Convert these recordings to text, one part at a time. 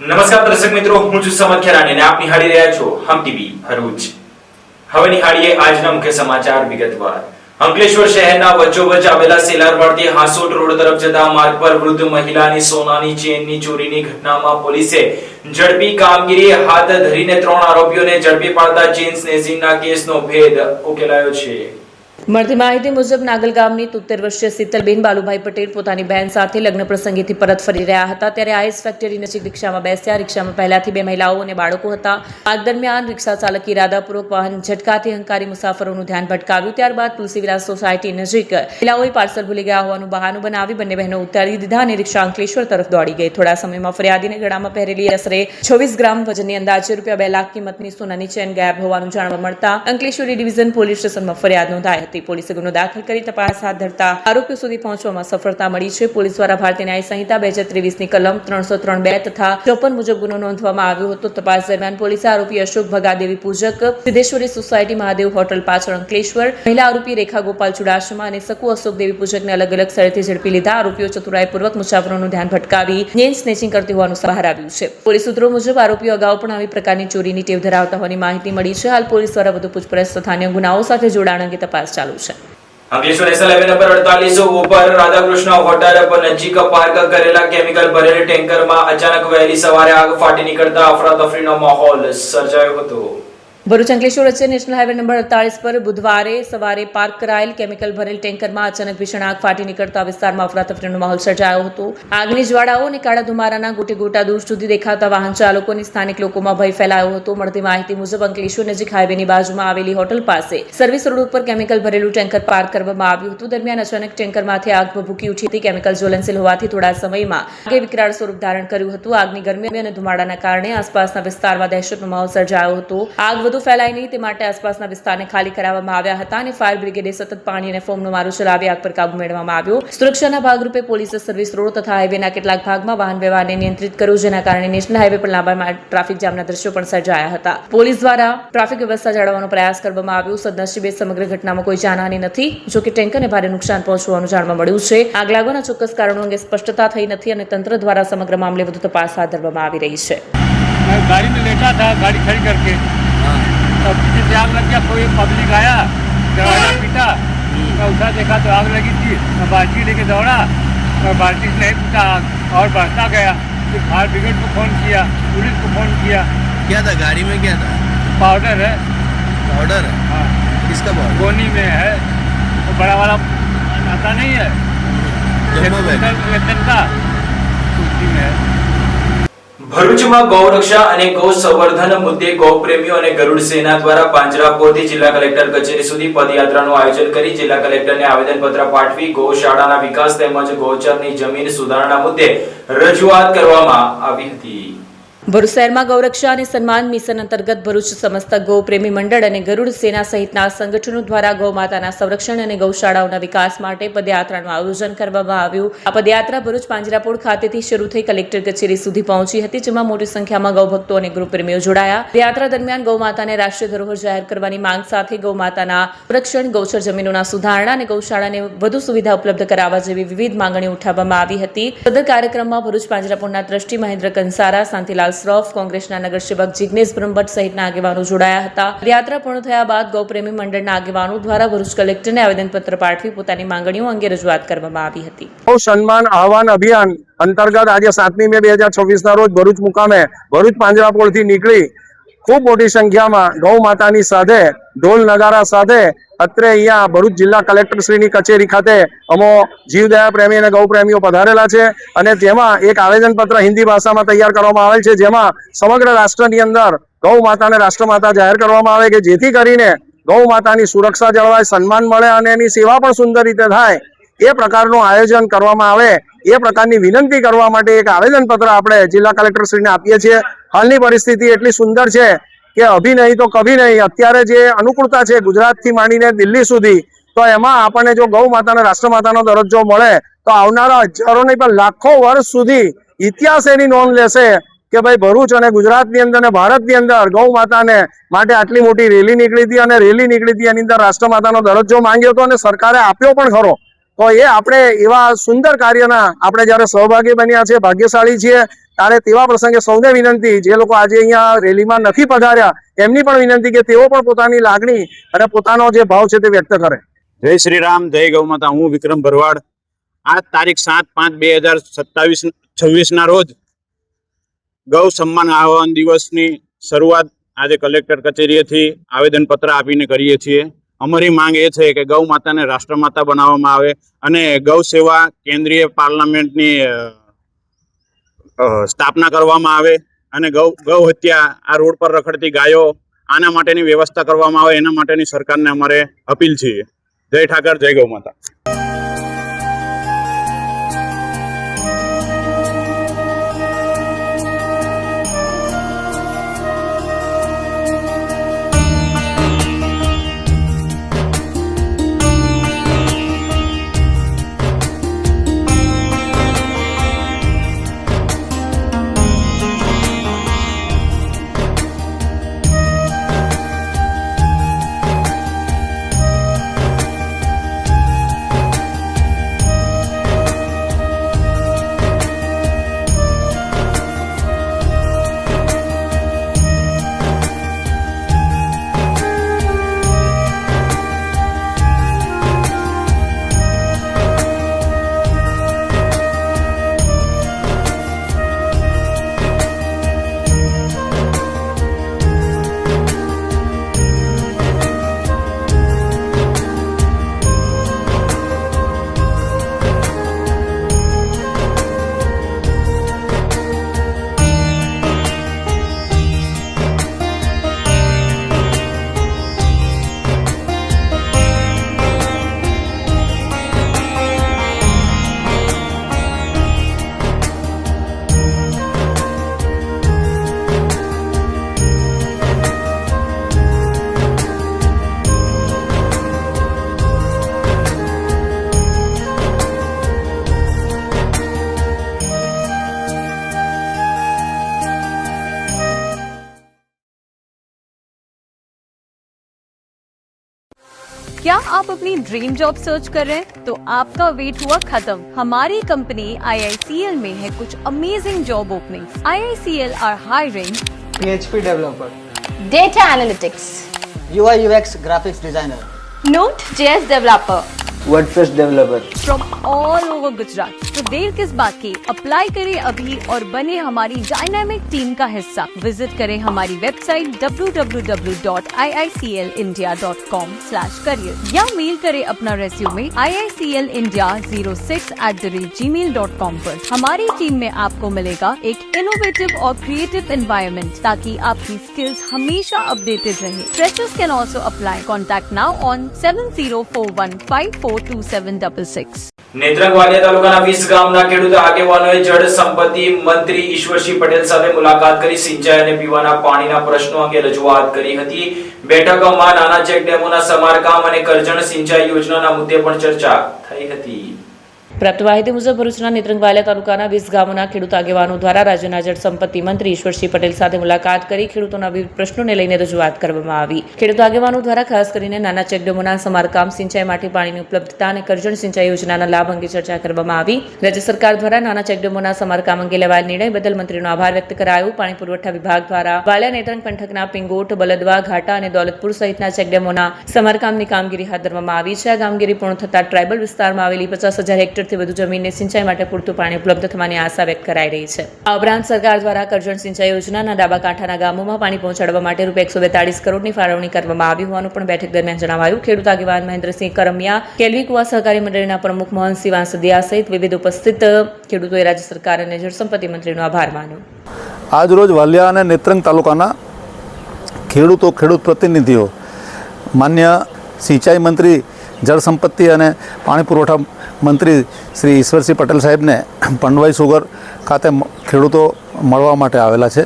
નમસ્કાર દર્શક મિત્રો, હું છું સમદ ખેરાણી અને આપ નિહાળી રહ્યા છો હમ ટીવી ભરૂચ. હવે નિહાળીએ આજના મુખ્ય સમાચાર વિગતવાર. અંકલેશ્વર શહેરના વચ્ચોવચ્ચ આવેલા સેલારવાડથી હાંસોટ રોડ તરફ જતા માર્ગ પર વૃદ્ધ મહિલાની સોનાની ચેનની ચોરીની ઘટનામાં પોલીસે ઝડપી કામગીરી હાથ ધરીને 3 આરોપીઓને ઝડપી પાડતા ચેન સ્નેચિંગના કેસનો ભેદ ઉકેલાયો છે. મળતી માહિતી મુજબ નાગલ ગામની 73 વર્ષીય શીતલબેન બાલુભાઈ પટેલ પોતાની બહેન સાથે લગ્ન પ્રસંગેથી પરત ફરી રહ્યા હતા ત્યારે આઈસ ફેક્ટરી નજીક રિક્ષામાં બેસ્યા. રિક્ષામાં પહેલાથી 2 મહિલાઓ અને બાળકો હતા. આ દરમિયાન રિક્ષા ચાલકે ઇરાદાપૂર્વક વાહન ઝટકાથી હંકારી મુસાફરોનું ધ્યાન ભટકાવ્યું. ત્યારબાદ તુલસી વિલાસ સોસાયટી નજીક મહિલાઓએ પાર્સલ ભૂલી ગયા હોવાનું બહાનું બનાવી બંને બહેનો ઉતારી દીધા અને રિક્ષા અંકલેશ્વર તરફ દોડી ગઈ. થોડા સમયમાં ફરિયાદીને ગળામાં પહેરેલી આશરે 26 ગ્રામ વજનની અંદાજે ₹2 લાખ કિંમતની સોનાની ચેન ગાયબ હોવાનું જાણવા મળતા અંકલેશ્વરી ડિવિઝન પોલીસ સ્ટેશનમાં ફરિયાદ નોંધાઈ હતી. પોલીસે ગુનો દાખલ કરી તપાસ હાથ ધરતા આરોપીઓ સુધી પહોંચવામાં સફળતા મળી છે. પોલીસ દ્વારા ભારતીય ન્યાય સંહિતા 2023ની કલમ 303(2) તથા 54 મુજબ ગુનો નોંધવામાં આવ્યો હતો. તપાસ દરમિયાન પોલીસે આરોપી અશોક ભગાદેવી પૂજક, સિદ્ધેશ્વરી સોસાયટી, મહાદેવ હોટલ પાછળ અંકલેશ્વર, મહિલા આરોપી રેખા ગોપાલ ચુડાસમા અને શકુ અશોક દેવી પૂજકને અલગ અલગ સ્થળેથી ઝડપી લીધા. આરોપીઓ ચતુરાઈપૂર્વક મુસાફરોનું ધ્યાન ભટકાવી ચેન સ્નેચિંગ કરતી હોવાનું બહાર આવ્યું છે. પોલીસ સૂત્રો મુજબ આરોપીઓ અગાઉ પણ આવી પ્રકારની ચોરીની ટેવ ધરાવતા હોવાની માહિતી મળી છે. હાલ પોલીસ દ્વારા વધુ પૂછપરછ તથા અન્ય ગુનાઓ સાથે જોડાણ અંગે તપાસ ચાલુ છે. અંકલેશ્વર નેશનલ હાઈવે નંબર 48 ઉપર રાધાકૃષ્ણ હોટલ પર નજીક પાર્ક કરેલા કેમિકલ ભરેલ ટેન્કરમાં અચાનક વહેલી સવારે આગ ફાટી નીકળતા અફરાતફરીનો માહોલ સર્જાયો હતો. ભરૂચ અંકલેશ્વર વચ્ચે નેશનલ હાઈવે નંબર 48 પર બુધવારે સવારે પાર્ક કરાયેલ કેમિકલ ભરેલ ટેન્કરમાં અચાનક ભીષણ આગ ફાટી નીકળતા વિસ્તારમાં અફરાતફરીનો માહોલ સર્જાયો હતો. આગની જ્વાળાઓ અને કાળા ધુમારાના ગોટે ગોટા દૂર સુધી દેખાતા વાહન ચાલકો અને સ્થાનિક લોકોમાં ભય ફેલાયો હતો. મળતી માહિતી મુજબ અંકલેશ્વર નજીક હાઈવેની બાજુમાં આવેલી હોટલ પાસે સર્વિસ રોડ ઉપર કેમિકલ ભરેલું ટેન્કર પાર્ક કરવામાં આવ્યું હતું. દરમિયાન અચાનક ટેન્કરમાંથી આગ ભભૂકી ઉઠી હતી. કેમિકલ જ્વલનશીલ હોવાથી થોડા સમયમાં આગે વિકરાળ સ્વરૂપ ધારણ કર્યું હતું. આગની ગરમી અને ધુમાડાના કારણે આસપાસના વિસ્તારમાં દહેશતનો માહોલ સર્જાયો હતો. આગ વધુ ફેલાય નહીં તે માટે આસપાસના વિસ્તારને ખાલી કરાવવામાં આવ્યા હતા અને ફાયર બ્રિગેડે સતત પાણી અને ફોમનો મારો ચલાવી આગ પર કાબુ મેળવવામાં આવ્યો. સુરક્ષાના ભાગરૂપે પોલીસે સર્વિસ રોડ તથા હાઈવેના કેટલાક ભાગમાં વાહન વ્યવહારને નિયંત્રિત કર્યો, જેના કારણે નેશનલ હાઈવે પર લાંબા ટ્રાફિક જામના દ્રશ્યો પણ સર્જાયા હતા. પોલીસ દ્વારા ટ્રાફિક વ્યવસ્થા જાળવવાનો પ્રયાસ કરવામાં આવ્યો. સદનસીબે સમગ્ર ઘટનામાં કોઈ જાનહાની નથી. જો કે ટેન્કરને ભારે નુકસાન પહોંચવાનું જાણવા મળ્યું છે. આગ લાગવાના ચોક્કસ કારણો અંગે સ્પષ્ટતા થઈ નથી અને તંત્ર દ્વારા સમગ્ર મામલે વધુ તપાસ હાથ ધરવામાં આવી રહી છે. गाड़ी में लेटा था, गाड़ी खड़ी करके तब पीछे आग लग गया. कोई पब्लिक आया, दरवाजा पीटा, मैं उठा देखा तो आग लगी थी. मैं बाल्टी लेके दौड़ा और बाल्टी से नहीं पीटा आग और बढ़ता गया. फिर फायर ब्रिगेड को फ़ोन किया, पुलिस को फ़ोन किया. क्या था गाड़ी में? क्या था? पाउडर है. पाउडर है? हाँ. किसका पाउडर? गोनी में है, वो बड़ा वाला आता नहीं है वेतन का, उसी में है. ભરૂચમાં ગૌરક્ષા અને ગૌ સંવર્ધન મુદ્દે ગૌ પ્રેમીઓ અને ગરુડ સેના દ્વારા પાંજરાપોળથી જિલ્લા કલેક્ટર કચેરી સુધી પદયાત્રાનું આયોજન કરી જિલ્લા કલેક્ટરને આવેદનપત્ર પાઠવી ગૌશાળાના વિકાસ તેમજ ગૌચરની જમીન સુધારણા મુદ્દે રજૂઆત કરવામાં આવી હતી. ભરૂચ શહેરમાં ગૌરક્ષા અને સન્માન મિશન અંતર્ગત ભરૂચ સમસ્ત ગૌ પ્રેમી મંડળ અને ગરુડ સેના સહિતના સંગઠનો દ્વારા ગૌ માતાના સંરક્ષણ અને ગૌશાળાઓના વિકાસ માટે પદયાત્રાનું આયોજન કરવામાં આવ્યું. આ પદયાત્રા ભરૂચ પાંજરાપોળ ખાતેથી શરૂ થઈ કલેક્ટર કચેરી સુધી પહોંચી હતી, જેમાં મોટી સંખ્યામાં ગૌભક્તો અને ગૃહ પ્રેમીઓ જોડાયા. યાત્રા દરમિયાન ગૌ માતાને રાષ્ટ્રીય ધરોહર જાહેર કરવાની માંગ સાથે ગૌ માતાના સંરક્ષણ, ગૌચર જમીનોના સુધારણા અને ગૌશાળાને વધુ સુવિધા ઉપલબ્ધ કરાવવા જેવી વિવિધ માંગણીઓ ઉઠાવવામાં આવી હતી. સદર કાર્યક્રમમાં ભરૂચ પાંજરાપોળના ટ્રસ્ટી મહેન્દ્ર કંસારા, શાંતિલાલ શ્રોફ, કોંગ્રેસના નગરસેવક જિગ્નેશ બ્રહ્મભટ્ટ સહિતના આગેવાનો જોડાયા હતા. યાત્રા પૂર્ણ થયા બાદ ગૌપ્રેમી મંડળના આગેવાનો દ્વારા ભરૂચ કલેક્ટરને આવેદનપત્ર પાઠવી પોતાની માંગણીઓ અંગે રજૂઆત કરવામાં આવી હતી. ગૌ સન્માન આહવાન અભિયાન અંતર્ગત આજે 7મી મે 2024ના રોજ ભરૂચ મુકામે ભરૂચ પાંજરાપોળથી નીકળી ખૂબ મોટી સંખ્યામાં ગૌ માતાની સાથે ઢોલ નગારા સાથે અત્રે અહીંયા ભરૂચ જિલ્લા કલેક્ટર શ્રીની કચેરી ખાતે અમો જીવદયા પ્રેમી અને ગૌ પ્રેમીઓ પધારેલા છે અને તેમાં એક આવેદનપત્ર હિન્દી ભાષામાં તૈયાર કરવામાં આવેલ છે, જેમાં સમગ્ર રાષ્ટ્રની અંદર ગૌ માતાને રાષ્ટ્રમાતા જાહેર કરવામાં આવે કે જેથી કરીને ગૌ માતાની સુરક્ષા જળવાય, સન્માન મળે અને એની સેવા પણ સુંદર રીતે થાય એ પ્રકારનું આયોજન કરવામાં આવે એ પ્રકારની વિનંતી કરવા માટે એક આવેદનપત્ર આપણે જિલ્લા કલેક્ટર શ્રીને આપીએ છીએ. હાલની પરિસ્થિતિ એટલી સુંદર છે કે અભી નહીં તો કભી નહીં. અત્યારે જે અનુકૂળતા છે ગુજરાતથી માંડીને દિલ્હી સુધી, તો એમાં આપણને જો ગૌ માતાને રાષ્ટ્રમાતાનો દરજ્જો મળે તો આવનારા હજારો નહીં પણ લાખો વર્ષ સુધી ઇતિહાસ એની નોંધ લેશે કે ભાઈ ભરૂચ અને ગુજરાતની અંદર અને ભારતની અંદર ગૌ માતાને માટે આટલી મોટી રેલી નીકળી હતી અને રેલી નીકળી હતી એની અંદર રાષ્ટ્રમાતાનો દરજ્જો માંગ્યો હતો અને સરકારે આપ્યો પણ ખરો. તો એ આપણે એવા સુંદર કાર્યના આપણે જ્યારે સહભાગી બન્યા છે, ભાગ્યશાળી છીએ. ત્યારે તેવા પ્રસંગે સૌને વિનંતી, જે લોકો આજે અહીંયા રેલીમાં નથી પધાર્યા એમની પણ વિનંતી કે તેઓ પણ પોતાની લાગણી અને પોતાનો જે ભાવ છે તે વ્યક્ત કરે. જય શ્રી રામ, જય ગૌ માતા. હું વિક્રમ ભરવાડ. આ તારીખ 7/5/2026 ના રોજ ગૌ સન્માન આહવાન દિવસની શરૂઆત આજે કલેક્ટર કચેરીએથી આવેદનપત્ર આપીને કરીએ છીએ. અમારી માંગ એ છે કે ગૌ માતાને રાષ્ટ્રમાતા બનાવવામાં આવે અને ગૌ સેવા કેન્દ્રીય પાર્લામેન્ટની સ્થાપના કરવામાં આવે અને ગૌ હત્યા, આ રોડ પર રખડતી ગાયો, આના માટેની વ્યવસ્થા કરવામાં આવે, એના માટેની સરકારને અમારે અપીલ છે. જય ઠાકર, જય ગૌ માતા. क्या आप अपनी ड्रीम जॉब सर्च कर रहे हैं? तो आपका वेट हुआ खत्म. हमारी कंपनी IICL में है कुछ amazing job openings. IICL are hiring PHP developer, Data Analytics, UI UX graphics designer, Node.js developer, WordPress developer. From all over Gujarat. तो देर किस बात की, अप्लाई करें अभी और बने हमारी डायनामिक टीम का हिस्सा. विजिट करें हमारी वेबसाइट www.iiclindia.com/career या मेल करें अपना रेज्यूमे iiclindia06@gmail.com पर. हमारी टीम में आपको मिलेगा एक इनोवेटिव और क्रिएटिव एनवायरनमेंट ताकि आपकी स्किल्स हमेशा अपडेटेड रहे. Freshers can also apply. Contact now on 7041542766. Netrang Valia તાલુકાના 20 ગામના ખેડૂત આગેવાનોએ જળ સંપત્તિ મંત્રી ઈશ્વરસિંહ પટેલ સાથે મુલાકાત કરી સિંચાઈ અને પીવાના પાણીના પ્રશ્નો અંગે રજૂઆત કરી હતી. બેઠકમાં નાના ચેક ડેમોના સમારકામ અને કરજણ સિંચાઈ યોજનાના મુદ્દે પણ ચર્ચા થઈ હતી. પ્રાપ્ત માહિતી મુજબ ભરૂચના નેત્રંગ વાલિયા તાલુકાના 20 ગામોના ખેડૂત આગેવાનો દ્વારા રાજ્યના જળ સંપત્તિ મંત્રી ઈશ્વરસિંહ પટેલ સાથે મુલાકાત કરી ખેડૂતોના વિવિધ પ્રશ્નોને લઈને રજૂઆત કરવામાં આવી. ખેડૂત આગેવાનો દ્વારા ખાસ કરીને નાના ચેકડેમોના સમારકામ, સિંચાઈ માટે પાણીની ઉપલબ્ધતા અને કરજણ સિંચાઈ યોજનાના લાભ અંગે ચર્ચા કરવામાં આવી. રાજ્ય સરકાર દ્વારા નાના ચેકડેમોના સમારકામ અંગે લેવાયેલ નિર્ણય બદલ મંત્રીનો આભાર વ્યક્ત કરાયો. પાણી પુરવઠા વિભાગ દ્વારા વાલિયા નેત્રંગ પંથકના પિંગોટ, બલદવા, ઘાટા અને દોલતપુર સહિતના ચેકડેમોના સમારકામની કામગીરી હાથ ધરવામાં આવી છે. આ કામગીરી પૂર્ણ થતાં ટ્રાયબલ વિસ્તારમાં આવેલી 50,000 હેક્ટરથી વધુ જમીનને સિંચાઈ માટે પૂરતું પાણી ઉપલબ્ધ થવાની આશા વ્યક્ત કરાઈ રહી છે. આ ઉપરાંત સરકાર દ્વારા કરજણ સિંચાઈ યોજનાના ડાબા કાંઠાના ગામોમાં પાણી પહોંચાડવા માટે ₹142 કરોડની ફાળવણી કરવામાં આવી હોવાનું પણ બેઠક દરમિયાન જણાવાયું. ખેડૂત આગેવાન મહેન્દ્રસિંહ કરમિયા, કેલવી કુવા સહકારી મંડળીના પ્રમુખ મોહનસિંહ વાંસદિયા સહિત વિવિધ ઉપસ્થિત ખેડૂતોએ રાજ્ય સરકાર અને જળસંપત્તિ મંત્રીનો આભાર માન્યો. આજ રોજ વાલિયા અને નેત્રંગ તાલુકાના ખેડૂત પ્રતિનિધિઓ માન્ય સિંચાઈ મંત્રી, જળ સંપત્તિ અને પાણી પુરવઠા મંત્રી શ્રી ઈશ્વરસિંહ પટેલ સાહેબને પંડવાઈ સુગર ખાતે ખેડૂતો મળવા માટે આવેલા છે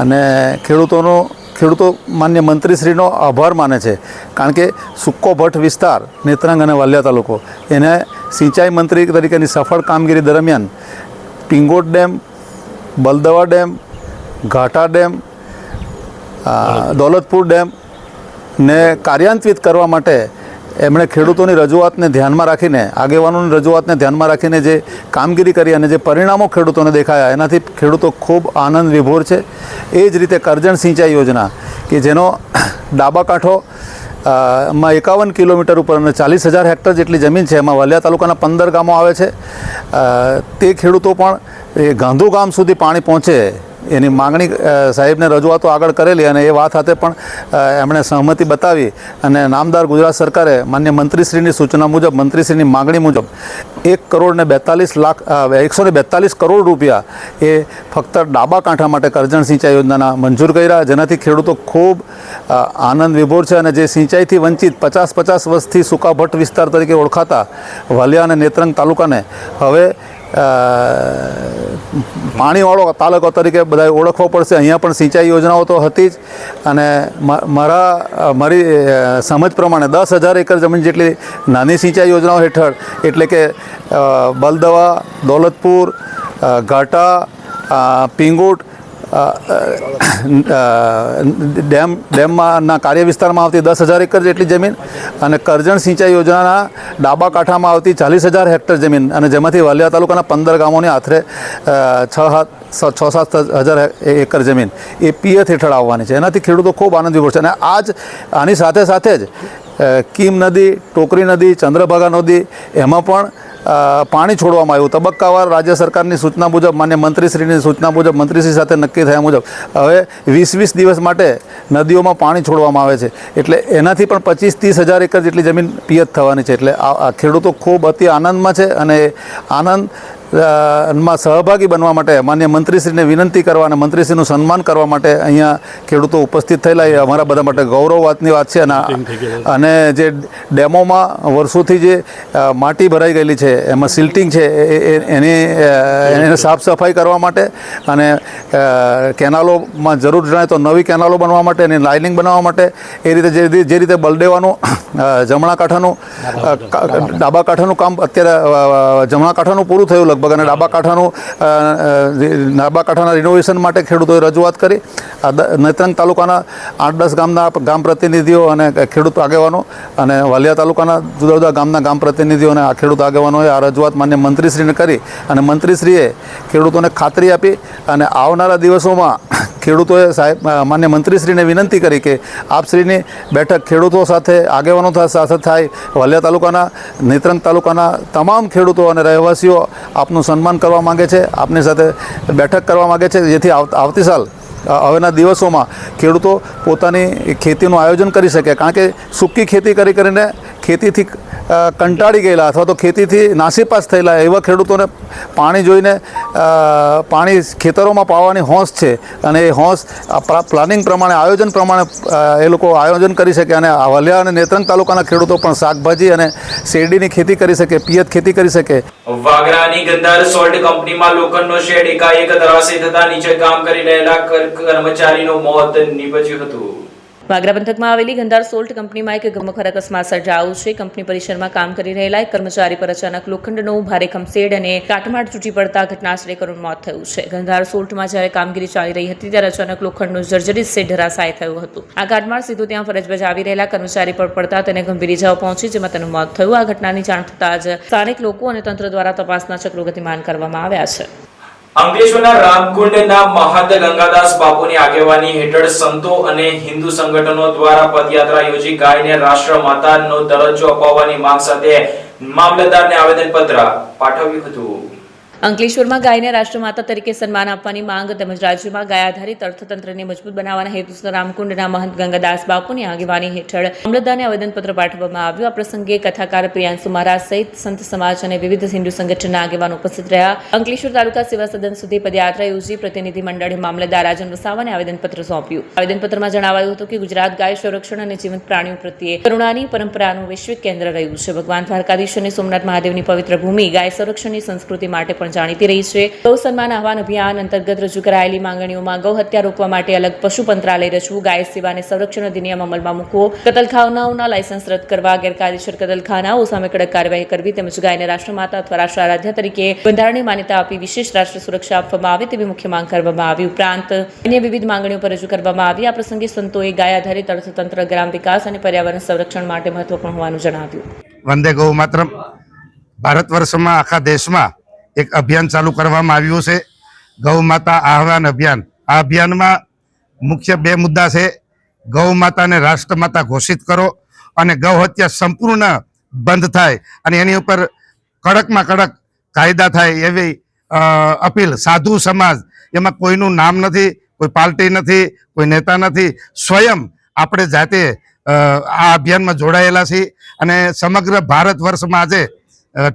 અને ખેડૂતો માન્ય મંત્રીશ્રીનો આભાર માને છે. કારણ કે સુક્કો ભટ્ટ વિસ્તાર નેત્રંગ અને વાલિયા તાલુકો એને સિંચાઈ મંત્રી તરીકેની સફળ કામગીરી દરમિયાન પિંગોટ ડેમ, બલદવા ડેમ, ઘાટા ડેમ, દોલતપુર ડેમ ને કાર્યાન્વિત કરવા માટે એમણે ખેડૂતોની રજૂઆતને ધ્યાનમાં રાખીને, આગેવાનોની રજૂઆતને ધ્યાનમાં રાખીને જે કામગીરી કરી અને જે પરિણામો ખેડૂતોને દેખાયા એનાથી ખેડૂતો ખૂબ આનંદ વિભોર છે. એ જ રીતે કરજણ સિંચાઈ યોજના કે જેનો ડાબા કાંઠો માં 51 કિલોમીટર ઉપર અને 40,000 હેક્ટર જેટલી જમીન છે, એમાં વાલિયા તાલુકાના 15 ગામો આવે છે. તે ખેડૂતો પણ એ ગાંધુ ગામ સુધી પાણી પહોંચે એની માગણી સાહેબને રજૂઆતો આગળ કરેલી અને એ વાત સાથે પણ એમણે સહમતિ બતાવી અને નામદાર ગુજરાત સરકારે માન્ય મંત્રીશ્રીની સૂચના મુજબ, મંત્રીશ્રીની માગણી મુજબ 1,42 કરોડ રૂપિયા એ ફક્ત ડાબા કાંઠા માટે કરજણ સિંચાઈ યોજનાના મંજૂર કર્યા, જેનાથી ખેડૂતો ખૂબ આનંદ વિભોર છે. અને જે સિંચાઈથી વંચિત 50 વર્ષથી સૂકાભટ્ટ વિસ્તાર તરીકે ઓળખાતા વાલિયા અને નેત્રંગ તાલુકાને હવે પાણીવાળો તાલુકો તરીકે બધાએ ઓળખવો પડશે. અહીંયા પણ સિંચાઈ યોજનાઓ તો હતી જ અને મારી સમજ પ્રમાણે 10,000 એકર જમીન જેટલી નાની સિંચાઈ યોજનાઓ હેઠળ, એટલે કે બલદવા, દોલતપુર, ઘાટા, પિંગુટ ડેમના કાર્ય વિસ્તારમાં આવતી 10,000 એકર જેટલી જમીન અને કરજણ સિંચાઈ યોજનાના ડાબા કાંઠામાં આવતી 40,000 હેક્ટર જમીન અને જેમાંથી વાલિયા તાલુકાના 15 ગામોની આશરે 6-7 હજાર એકર જમીન એ પિયત હેઠળ આવવાની છે. એનાથી ખેડૂતો ખૂબ આનંદ વિભોર છે. અને આની સાથે જ કીમ નદી, ટોકરી નદી, ચંદ્રભાગા નદી એમાં પણ પાણી છોડવામાં આવ્યું. તબક્કાવાર રાજ્ય સરકારની સૂચના મુજબ, માન્ય મંત્રીશ્રીની સૂચના મુજબ, મંત્રીશ્રી સાથે નક્કી થયા મુજબ હવે 20 દિવસ માટે નદીઓમાં પાણી છોડવામાં આવે છે. એટલે એનાથી પણ 25-30 હજાર એકર જેટલી જમીન પિયત થવાની છે. એટલે આ ખેડૂતો ખૂબ અતિ આનંદમાં છે અને આનંદ માં સહભાગી બનવા માટે માન્ય મંત્રીશ્રીને વિનંતી કરવા અને મંત્રીશ્રીનું સન્માન કરવા માટે અહીંયા ખેડૂતો ઉપસ્થિત થયેલા એ અમારા બધા માટે ગૌરવ વાતની વાત છે. અને જે ડેમોમાં વર્ષોથી જે માટી ભરાઈ ગયેલી છે એમાં સિલ્ટિંગ છે એને સાફ સફાઈ કરવા માટે અને કેનાલોમાં જરૂર જણાય તો નવી કેનાલો બનવા માટે, એની લાઇનિંગ બનાવવા માટે, એ રીતે જે રીતે બલડેવાનું જમણા કાંઠાનું ડાબા કાંઠાનું કામ અત્યારે જમણા કાંઠાનું પૂરું થયું લગભગ અને ડાબા કાંઠાના રિનોવેશન માટે ખેડૂતોએ રજૂઆત કરી. નેત્રંગ તાલુકાના 8-10 ગામના ગામ પ્રતિનિધિઓ અને ખેડૂત આગેવાનો અને વાલિયા તાલુકાના જુદા જુદા ગામના ગામ પ્રતિનિધિઓ અને આ ખેડૂત આગેવાનોએ આ રજૂઆત માન્ય મંત્રીશ્રીને કરી અને મંત્રીશ્રીએ ખેડૂતોને ખાતરી આપી અને આવનારા દિવસોમાં ખેડૂતોએ સાહેબ માન્ય મંત્રીશ્રીને વિનંતી કરી કે આપશ્રીની બેઠક ખેડૂતો સાથે, આગેવાનો સાથે થાય. વાલિયા તાલુકાના, નેત્રંગ તાલુકાના તમામ ખેડૂતો અને રહેવાસીઓ આપનું સન્માન કરવા માગે છે, આપની સાથે બેઠક કરવા માગે છે, જેથી આવતી સાલ હવેના દિવસોમાં ખેડૂતો પોતાની ખેતીનું આયોજન કરી શકે. કારણ કે સૂકી ખેતી કરીને ખેતીથી કંટાળી ગયેલા અથવા તો ખેતીથી નાસીપાસ થયેલા એવા ખેડૂતોને પાણી જોઈને પાણી ખેતરોમાં પાવાની હોંશ છે અને એ હોંશ પ્લાનિંગ પ્રમાણે, આયોજન પ્રમાણે એ લોકો આયોજન કરી શકે અને વાલિયા અને નેત્રંગ તાલુકાના ખેડૂતો પણ શાકભાજી અને શેરડીની ખેતી કરી શકે, પિયત ખેતી કરી શકે. વાગરાની ગંધાર સોલ્ટ કંપનીમાં લોખંડનો શેડ એકાએક ધરાશયી થતા નીચે કામ કરી રહેલા કર્મચારીનું મોત નીપજ્યું હતું. વાગરા પંથકમાં આવેલી ગંધાર સોલ્ટ કંપનીમાં એક ગમખ્વાર અકસ્માત સર્જાયો છે. કંપની પરિસરમાં કામ કરી રહેલા એક કર્મચારી પર અચાનક લોખંડનો ભારે ખમશેડ અને કાટમાળ તૂટી પડતા ઘટનાસ્થળે કરુણ મોત થયું છે. ગંધાર સોલ્ટમાં જ્યારે કામગીરી ચાલી રહી હતી ત્યારે અચાનક લોખંડનું જર્જરિત શેડ ધરાશાય થયું હતું. આ કાટમાળ સીધો ત્યાં ફરજ બજાવી રહેલા કર્મચારી પર પડતા તેને ગંભીર ઇજાઓ પહોંચી, જેમાં તેનું મોત થયું. આ ઘટનાની જાણ થતાં જ સ્થાનિક લોકો અને તંત્ર દ્વારા તપાસના ચક્રો ગતિમાન કરવામાં આવ્યા છે. અંકલેશ્વરના રામકુંડના મહંત ગંગાદાસ બાપુની આગેવાની હેઠળ સંતો અને હિન્દુ સંગઠનો દ્વારા પદયાત્રા યોજી ગાયને રાષ્ટ્રમાતાનો દરજ્જો અપાવવાની માંગ સાથે મામલતદારને આવેદનપત્ર પાઠવ્યું હતું. અંકલેશ્વરમાં ગાયને રાષ્ટ્રમાતા તરીકે સન્માન આપવાની માંગ તેમજ રાજ્યમાં ગાય આધારિત અર્થતંત્રને મજબૂત બનાવવાના હેતુસર રામકુંડના મહંત ગંગાદાસ બાપુની આગેવાની હેઠળ મામલતદારને આવેદનપત્ર પાઠવવામાં આવ્યું. આ પ્રસંગે કથાકાર પ્રિયાંશુ મહારાજ સહિત સંત સમાજ અને વિવિધ હિન્દુ સંગઠનના આગેવાનો ઉપસ્થિત રહ્યા. અંકલેશ્વર તાલુકા સેવા સદન સુધી પદયાત્રા યોજી પ્રતિનિધિ મંડળે મામલતદાર રાજન વસાવાને આવેદનપત્ર સોંપ્યું. આવેદનપત્રમાં જણાવાયું હતું કે ગુજરાત ગાય સંરક્ષણ અને જીવંત પ્રાણીઓ પ્રત્યે કરુણાની પરંપરાનું વૈશ્વિક કેન્દ્ર રહ્યું છે. ભગવાન દ્વારકાધીશ અને સોમનાથ મહાદેવની પવિત્ર ભૂમિ ગાય સંરક્ષણની સંસ્કૃતિ માટે પણ પણ જાણીતી રહી છે. ગૌ સન્માન આહવાન અભિયાન અંતર્ગત રજૂ કરાયેલી માંગણીઓમાં ગૌ હત્યા રોકવા માટે અલગ પશુ પંત્રાલય રચવું, ગાય સેવાને સંરક્ષણ અધિનિયમ અમલમાં મૂકવો, કતલખાનાઓના લાયસન્સ રદ કરવા, ગેરકાયદેસર કતલખાનાઓ સામે કડક કાર્યવાહી કરવી તેમજ ગાયને રાષ્ટ્રમાતા અથવા રાષ્ટ્ર આરાધ્ય તરીકે બંધારણીય માન્યતા આપી વિશેષ રાષ્ટ્ર સુરક્ષા આપવામાં આવે તેવી મુખ્ય માંગ કરવામાં આવી. ઉપરાંત અન્ય વિવિધ માંગણીઓ પર રજૂ કરવામાં આવી. આ પ્રસંગે સંતોએ ગાય આધારિત અર્થતંત્ર, ગ્રામ વિકાસ અને પર્યાવરણ સંરક્ષણ માટે મહત્વપૂર્ણ હોવાનું જણાવ્યું. વંદે ગૌ માતરમ. ભારત વર્ષમાં આખા દેશમાં એક અભિયાન ચાલુ કરવામાં આવ્યું છે, ગૌ માતા આહવાન અભિયાન. આ અભિયાનમાં મુખ્ય 2 મુદ્દા છે. ગૌ માતાને રાષ્ટ્રમાતા ઘોષિત કરો અને ગૌ હત્યા સંપૂર્ણ બંધ થાય અને એની ઉપર કડકમાં કડક કાયદા થાય એવી અપીલ. સાધુ સમાજ, એમાં કોઈનું નામ નથી, કોઈ પાર્ટી નથી, કોઈ નેતા નથી, સ્વયં આપણે જાતે આ અભિયાનમાં જોડાયેલા છીએ અને સમગ્ર ભારત વર્ષમાં આજે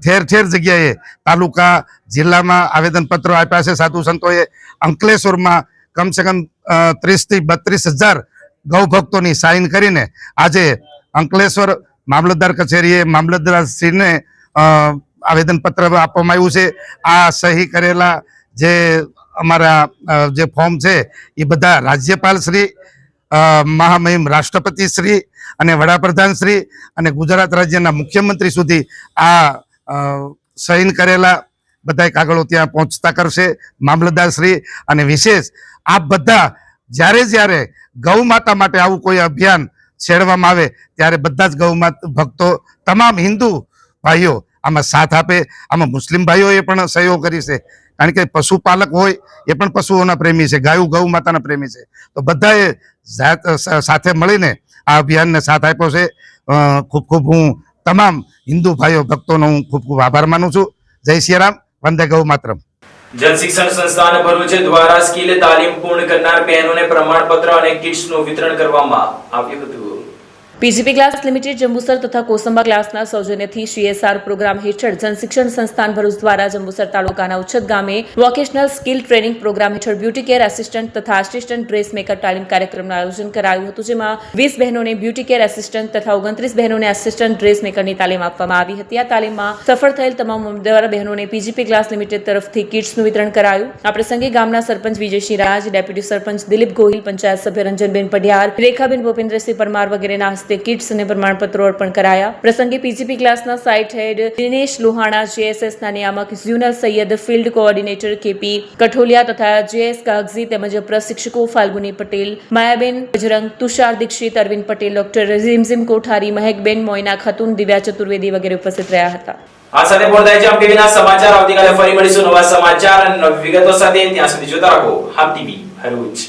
ઠેર ઠેર જગ્યાએ તાલુકા, જિલ્લામાં આવેદનપત્રો આપ્યા છે. સાધુ સંતોએ અંકલેશ્વરમાં કમસે કમ 30 થી 32 હજાર ગૌ ભક્તોની સાઇન કરીને આજે અંકલેશ્વર મામલતદાર કચેરીએ મામલતદારશ્રીને આવેદનપત્ર આપવામાં આવ્યું છે. આ સહી કરેલા જે અમારા જે ફોર્મ છે એ બધા રાજ્યપાલ શ્રી, મહામહિમ રાષ્ટ્રપતિ શ્રી અને વડાપ્રધાન શ્રી અને ગુજરાત રાજ્યના મુખ્યમંત્રી સુધી આ સહીન કરેલા બધા કાગળો ત્યાં પહોંચતા કરશે મામલતદાર શ્રી. અને વિશેષ આ બધા જ્યારે ગૌ માતા માટે આવું કોઈ અભિયાન છેડવામાં આવે ત્યારે બધા જ ગૌ ભક્તો, તમામ હિન્દુ ભાઈઓ આમાં સાથ આપે. આમાં મુસ્લિમ ભાઈઓએ પણ સહયોગ કરી છે, કારણ કે પશુપાલક હોય એ પણ પશુઓના પ્રેમી છે, ગાયું ગૌ માતાના પ્રેમી છે. તો બધાએ સાથે મળીને આ અભિયાનને સાથ આપ્યો છે. ખૂબ ખૂબ હું તમામ હિન્દુ ભાઈઓ ભક્તોનો હું ખૂબ ખૂબ આભાર માનું છું. જય શ્રી રામ. વંદે ગૌ માતરમ. જન શિક્ષણ સંસ્થાન ભરૂચ દ્વારા સ્કિલ તાલીમ પૂર્ણ કરનાર બહેનોને પ્રમાણપત્ર અને કિટ્સનું વિતરણ કરવામાં આવ્યું હતું. પીજીપી ક્લાસ લિમિટેડ જંબુસર તથા કોસંબા ક્લાસના સૌજન્યથી CSR પ્રોગ્રામ હેઠળ જનશિક્ષણ સંસ્થાન ભરૂચ દ્વારા જંબુસર તાલુકાના ઉચ્છત ગામે વોકેશનલ સ્કિલ ટ્રેનિંગ પ્રોગ્રામ હેઠળ બ્યુટી કેર આસિસ્ટન્ટ તથા આસિસ્ટન્ટ ડ્રેસ મેકર તાલીમ કાર્યક્રમનું આયોજન કરાયું હતું, જેમાં 20 બહેનોને બ્યુટી કેર આસિસ્ટન્ટ તથા 29 બહેનોને આસિસ્ટન્ટ ડ્રેસ મેકરની તાલીમ આપવામાં આવી હતી. આ તાલીમમાં સફળ થયેલ તમામ ઉમેદવાર બહેનોને પીજીપી ક્લાસ લિમિટેડ તરફથી કિટ્સનું વિતરણ કરાયું. આ પ્રસંગે ગામના સરપંચ વિજયસિંહ રાજ, ડેપ્યુટી સરપંચ દિલીપ ગોહિલ, પંચાયત સભ્ય રંજનબેન પઢિયાર, રેખાબેન ભૂપેન્દ્રસિંહ પરમાર વગેરેના હસ્તે કિટ્સ અને પ્રમાણપત્રો અર્પણ કરાયા. પ્રસંગે પીજીપી ક્લાસના સાઇટ હેડ દિનેશ લોહાણા, JSSના નિયામક ઝ્યુનલ સૈયદ, ફિલ્ડ કોઓર્ડિનેટર KP કઠોલિયા તથા JS કાગઝી તેમજ પ્રશિક્ષકો ફાલ્ગુની પટેલ, માયાબેન બજરંગ, તુષાર દીક્ષિત, અરવિંદ પટેલ, ડોક્ટર ઝિમઝિમ કોઠારી, મહેકબેન, મોઇના ખાતુન, દિવ્યા ચતુર્વેદી વગેરે ઉપસ્થિત રહ્યા હતા. આ સાથે બોલતા છે ટીવીના સમાચાર. આવતીકાલે ફરી મળીશું નવા સમાચાર અને નવી વિગતો સાથે. ત્યાં સુધી જોતા રહો હમ ટીવી ભરૂચ.